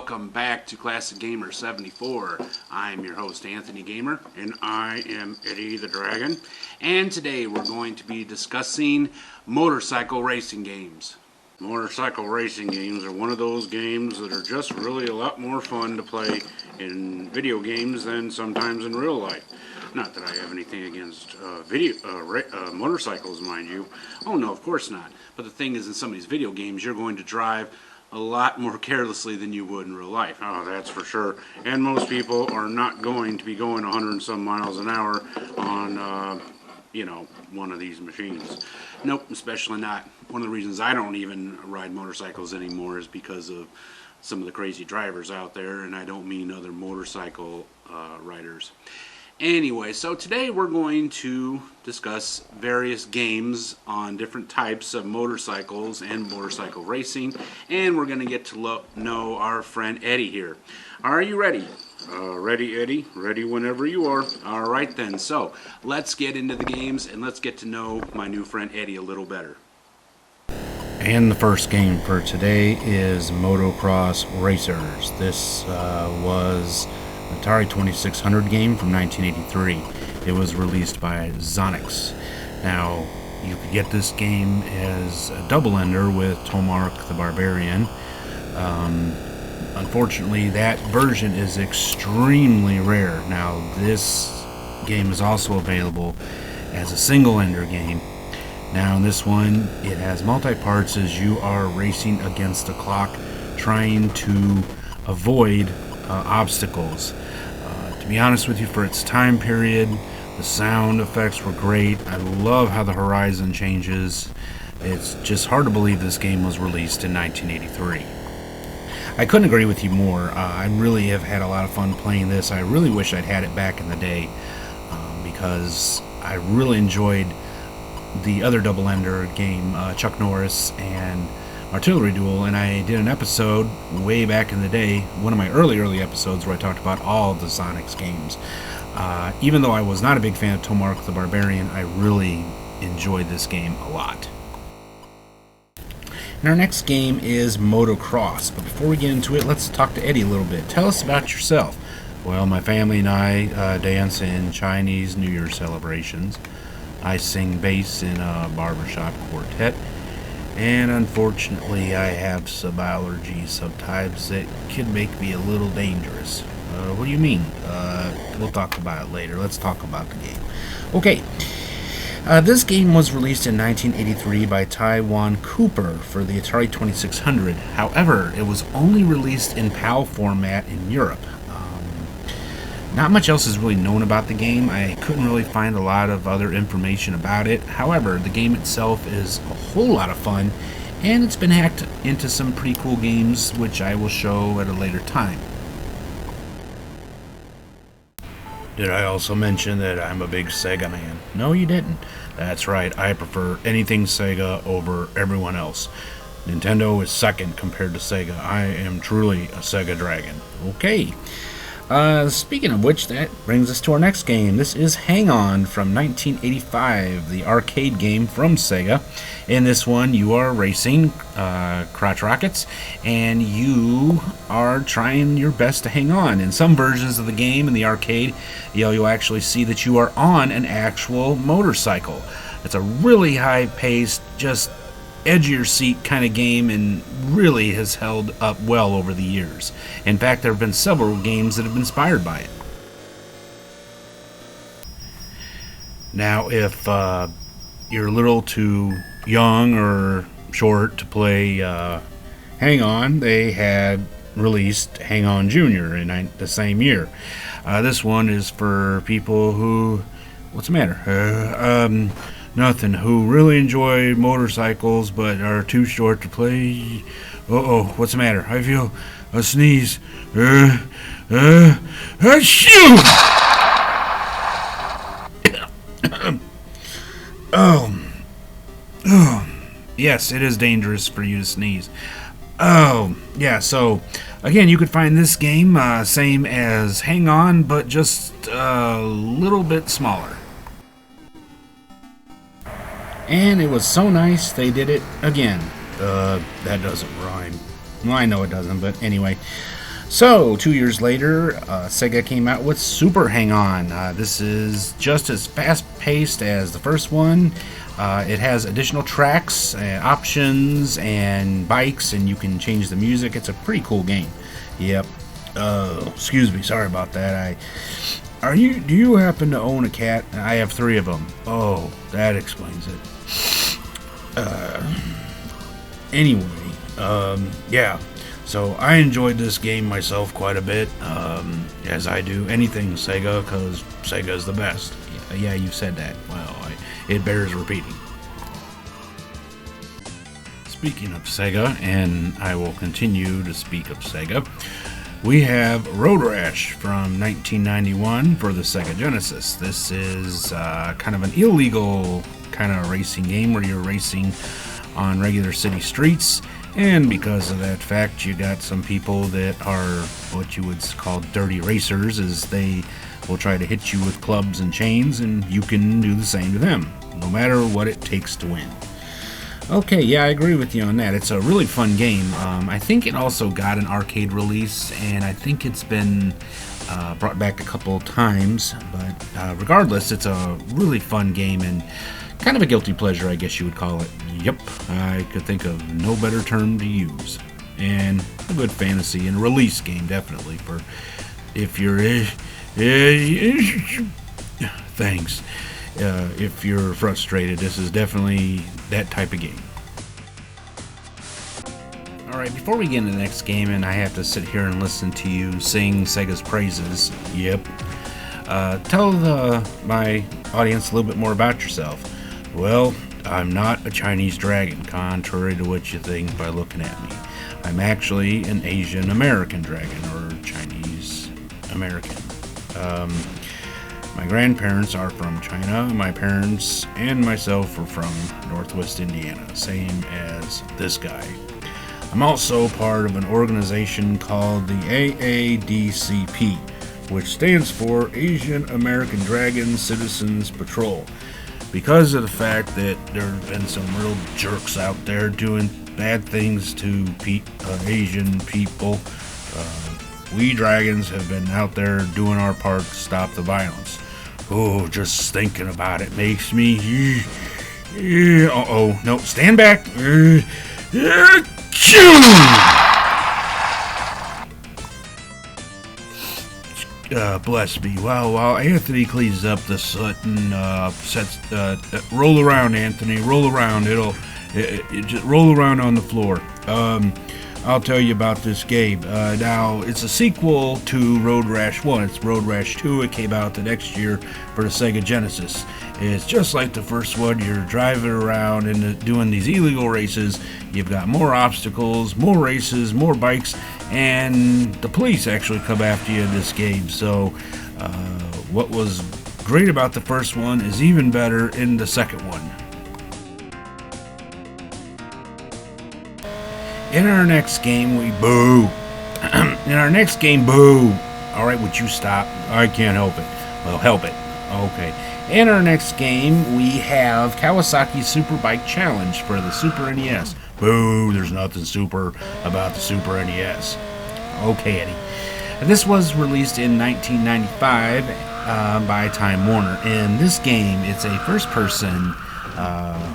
welcome back to Classic Gamer 74. I'm your host Anthony Gamer, and I am Eddie the Dragon. And today we're going to be discussing motorcycle racing games. Motorcycle racing games are one of those games that are just really a lot more fun to play in video games than sometimes in real life. Not that I have anything against motorcycles, mind you. Oh no, of course not. But the thing is, in some of these video games, you're going to drive a lot more carelessly than you would in real life. Oh, that's for sure. And most people are not going to be going 100 and some miles an hour on, one of these machines. Nope, especially not. One of the reasons I don't even ride motorcycles anymore is because of some of the crazy drivers out there, and I don't mean other motorcycle riders. Anyway, so today we're going to discuss various games on different types of motorcycles and motorcycle racing, and we're going to get to know our friend Eddie here. Are you ready? Ready, Eddie? Ready whenever you are. All right then, so let's get into the games and let's get to know my new friend Eddie a little better. And the first game for today is Motocross Racers. This was an Atari 2600 game from 1983. It was released by Zonix. Now, you could get this game as a double-ender with Tomark the Barbarian. Unfortunately, that version is extremely rare. Now, this game is also available as a single-ender game. Now, in this one, it has multi-parts as you are racing against the clock, trying to avoid obstacles. To be honest with you, for its time period, the sound effects were great. I love how the horizon changes. It's just hard to believe this game was released in 1983. I couldn't agree with you more. I really have had a lot of fun playing this. I really wish I'd had it back in the day because I really enjoyed the other double-ender game, Chuck Norris and Artillery Duel, and I did an episode way back in the day, one of my early episodes, where I talked about all the Zonix games. Even though I was not a big fan of Tomark the Barbarian, I really enjoyed this game a lot. And our next game is Motocross, but before we get into it, let's talk to Eddie a little bit. Tell us about yourself. Well, my family and I dance in Chinese New Year celebrations. I sing bass in a barbershop quartet. And unfortunately, I have some allergies sometimes that can make me a little dangerous. What do you mean? We'll talk about it later. Let's talk about the game. Okay. This game was released in 1983 by Taiwan Cooper for the Atari 2600. However, it was only released in PAL format in Europe. Not much else is really known about the game. I couldn't really find a lot of other information about it. However, the game itself is a whole lot of fun, and it's been hacked into some pretty cool games, which I will show at a later time. Did I also mention that I'm a big Sega man? No, you didn't. That's right, I prefer anything Sega over everyone else. Nintendo is second compared to Sega. I am truly a Sega dragon. Okay. Speaking of which, that brings us to our next game. This is Hang On from 1985, the arcade game from Sega. In this one, you are racing crotch rockets, and you are trying your best to hang on. In some versions of the game in the arcade, you'll actually see that you are on an actual motorcycle. It's a really high-paced, just edge of your seat kind of game, and really has held up well over the years. In fact, there have been several games that have been inspired by it. Now, if you're a little too young or short to play Hang On, they had released Hang On Junior in the same year. This one is for people who, what's the matter? Nothing. Who really enjoy motorcycles but are too short to play. What's the matter? I feel a sneeze. Achoo! Yes, it is dangerous for you to sneeze. Yeah, so, again, you could find this game same as Hang On, but just a little bit smaller. And it was so nice they did it again. That doesn't rhyme. Well, I know it doesn't, but anyway. So, 2 years later, Sega came out with Super Hang-On. This is just as fast-paced as the first one. It has additional tracks, options, and bikes, and you can change the music. It's a pretty cool game. Yep. Excuse me, sorry about that. Do you happen to own a cat? I have 3 of them. Oh, that explains it. Anyway, yeah. So I enjoyed this game myself quite a bit, as I do anything Sega, because Sega's the best. Yeah, you said that. Well, it bears repeating. Speaking of Sega, and I will continue to speak of Sega, we have Road Rash from 1991 for the Sega Genesis. This is kind of an illegal kind of racing game where you're racing on regular city streets. And because of that fact, you got some people that are what you would call dirty racers, as they will try to hit you with clubs and chains, and you can do the same to them, no matter what it takes to win. Okay, yeah, I agree with you on that. It's a really fun game. I think it also got an arcade release, and I think it's been brought back a couple times. But regardless, it's a really fun game, and kind of a guilty pleasure, I guess you would call it. Yep, I could think of no better term to use. And a good fantasy and release game, definitely, for if you're... thanks. If you're frustrated, this is definitely that type of game. Alright, before we get into the next game, and I have to sit here and listen to you sing Sega's praises, yep, tell my audience a little bit more about yourself. Well, I'm not a Chinese dragon, contrary to what you think by looking at me. I'm actually an Asian American dragon, or Chinese American. My grandparents are from China. My parents and myself are from Northwest Indiana, same as this guy. I'm also part of an organization called the AADCP, which stands for Asian American Dragon Citizens Patrol. Because of the fact that there have been some real jerks out there doing bad things to Asian people, we dragons have been out there doing our part to stop the violence. Oh, just thinking about it makes me... Uh-oh, no, stand back. Bless me. While Anthony cleans up the soot and roll around, Anthony. Roll around. It just roll around on the floor. I'll tell you about this game. Now, it's a sequel to Road Rash 1. It's Road Rash 2. It came out the next year for the Sega Genesis. It's just like the first one. You're driving around and doing these illegal races. You've got more obstacles, more races, more bikes, and the police actually come after you in this game. So, what was great about the first one is even better in the second one. In our next game, we boo. In our next game, boo. All right, would you stop? I can't help it. Well, help it. Okay. In our next game, we have Kawasaki Superbike Challenge for the Super NES. Boo, there's nothing super about the Super NES. Okay, Eddie. And this was released in 1995 by Time Warner. In this game, it's a first-person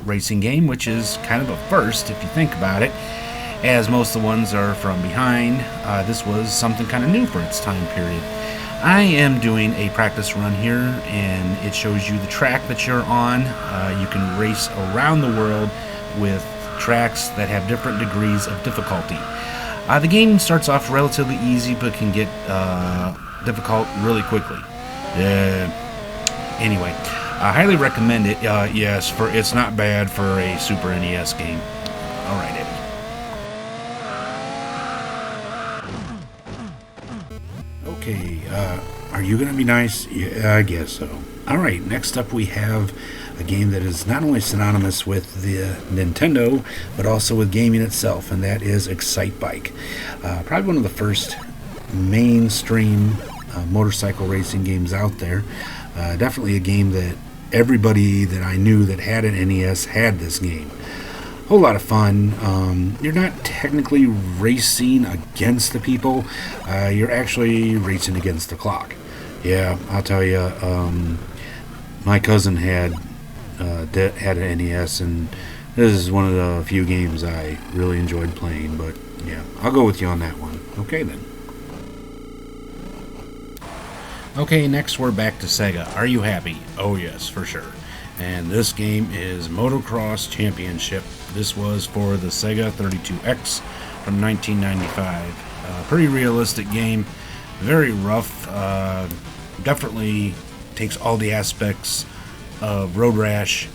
racing game, which is kind of a first if you think about it, as most of the ones are from behind. This was something kind of new for its time period. I am doing a practice run here, and it shows you the track that you're on. You can race around the world with tracks that have different degrees of difficulty. The game starts off relatively easy, but can get difficult really quickly. Anyway, I highly recommend it. Yes, it's not bad for a Super NES game. All right, Eddie. Okay, are you going to be nice? Yeah, I guess so. Alright, next up we have a game that is not only synonymous with the Nintendo, but also with gaming itself, and that is Excitebike. Probably one of the first mainstream motorcycle racing games out there. Definitely a game that everybody that I knew that had an NES had this game. whole lot of fun. You're not technically racing against the people. You're actually racing against the clock. Yeah, I'll tell you. My cousin had an NES, and this is one of the few games I really enjoyed playing. But yeah, I'll go with you on that one. Okay then. Okay, next we're back to Sega. Are you happy? Oh yes, for sure. And this game is Motocross Championship. This was for the Sega 32X from 1995. Pretty realistic game, very rough. Definitely takes all the aspects of Road Rash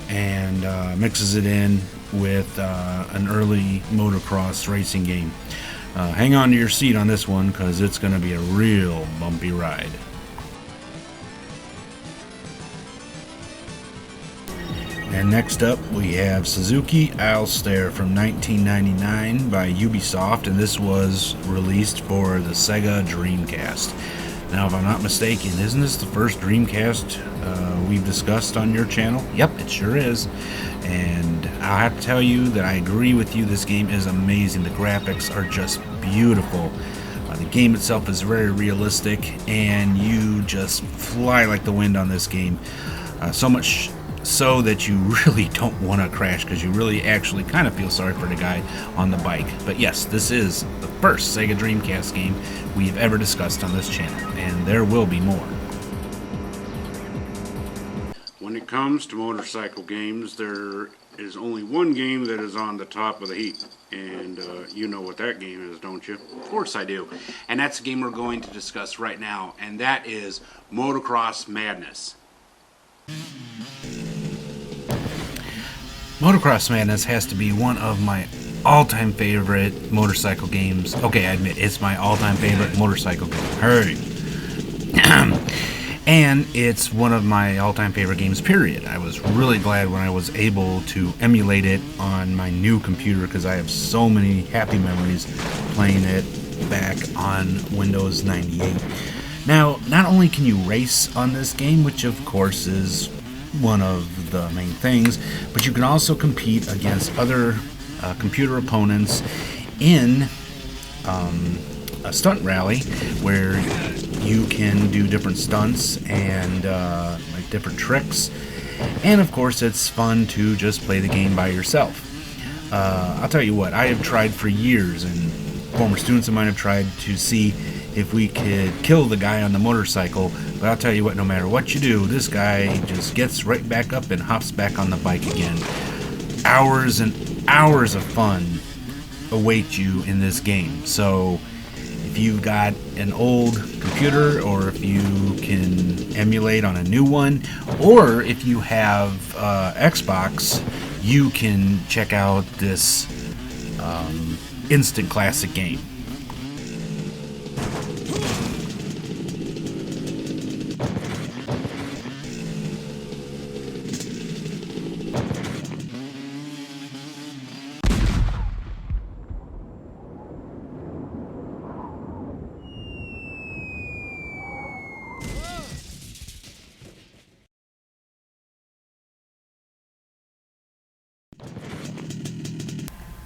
and mixes it in with an early motocross racing game. Hang on to your seat on this one because it's going to be a real bumpy ride. And next up we have Suzuki Alstar from 1999 by Ubisoft, and this was released for the Sega Dreamcast. Now, if I'm not mistaken, isn't this the first Dreamcast we've discussed on your channel? Yep, it sure is. And I'll have to tell you that I agree with you. This game is amazing. The graphics are just beautiful. The game itself is very realistic, and you just fly like the wind on this game. So much so that you really don't want to crash because you really actually kind of feel sorry for the guy on the bike. But yes, this is the first Sega Dreamcast game we've ever discussed on this channel, and there will be more. When it comes to motorcycle games, there is only one game that is on the top of the heap, and you know what that game is, don't you? Of course I do. And that's the game we're going to discuss right now, and that is Motocross Madness. Motocross Madness has to be one of my all-time favorite motorcycle games. Okay, I admit, it's my all-time favorite motorcycle game. Hurry. And it's one of my all-time favorite games, period. I was really glad when I was able to emulate it on my new computer because I have so many happy memories playing it back on Windows 98. Now, not only can you race on this game, which of course is one of the main things, but you can also compete against other computer opponents in a stunt rally where you can do different stunts and like different tricks, and of course it's fun to just play the game by yourself. I'll tell you what, I have tried for years, and former students of mine have tried to see if we could kill the guy on the motorcycle, but I'll tell you what, no matter what you do, this guy just gets right back up and hops back on the bike again. Hours and hours of fun await you in this game. So if you've got an old computer, or if you can emulate on a new one, or if you have Xbox, you can check out this instant classic game.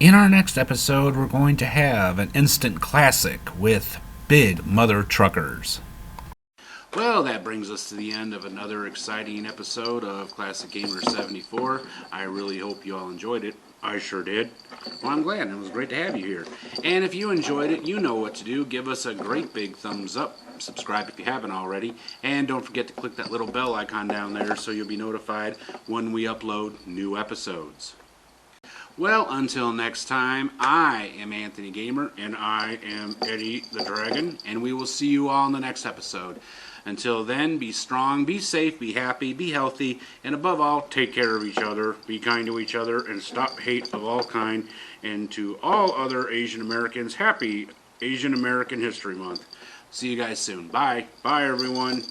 In our next episode, we're going to have an instant classic with Big Mother Truckers. Well, that brings us to the end of another exciting episode of Classic Gamer 74. I really hope you all enjoyed it. I sure did. Well, I'm glad. It was great to have you here. And if you enjoyed it, you know what to do. Give us a great big thumbs up. Subscribe if you haven't already. And don't forget to click that little bell icon down there so you'll be notified when we upload new episodes. Well, until next time, I am Anthony Gamer, and I am Eddie the Dragon, and we will see you all in the next episode. Until then, be strong, be safe, be happy, be healthy, and above all, take care of each other, be kind to each other, and stop hate of all kind. And to all other Asian Americans, happy Asian American History Month. See you guys soon. Bye. Bye, everyone.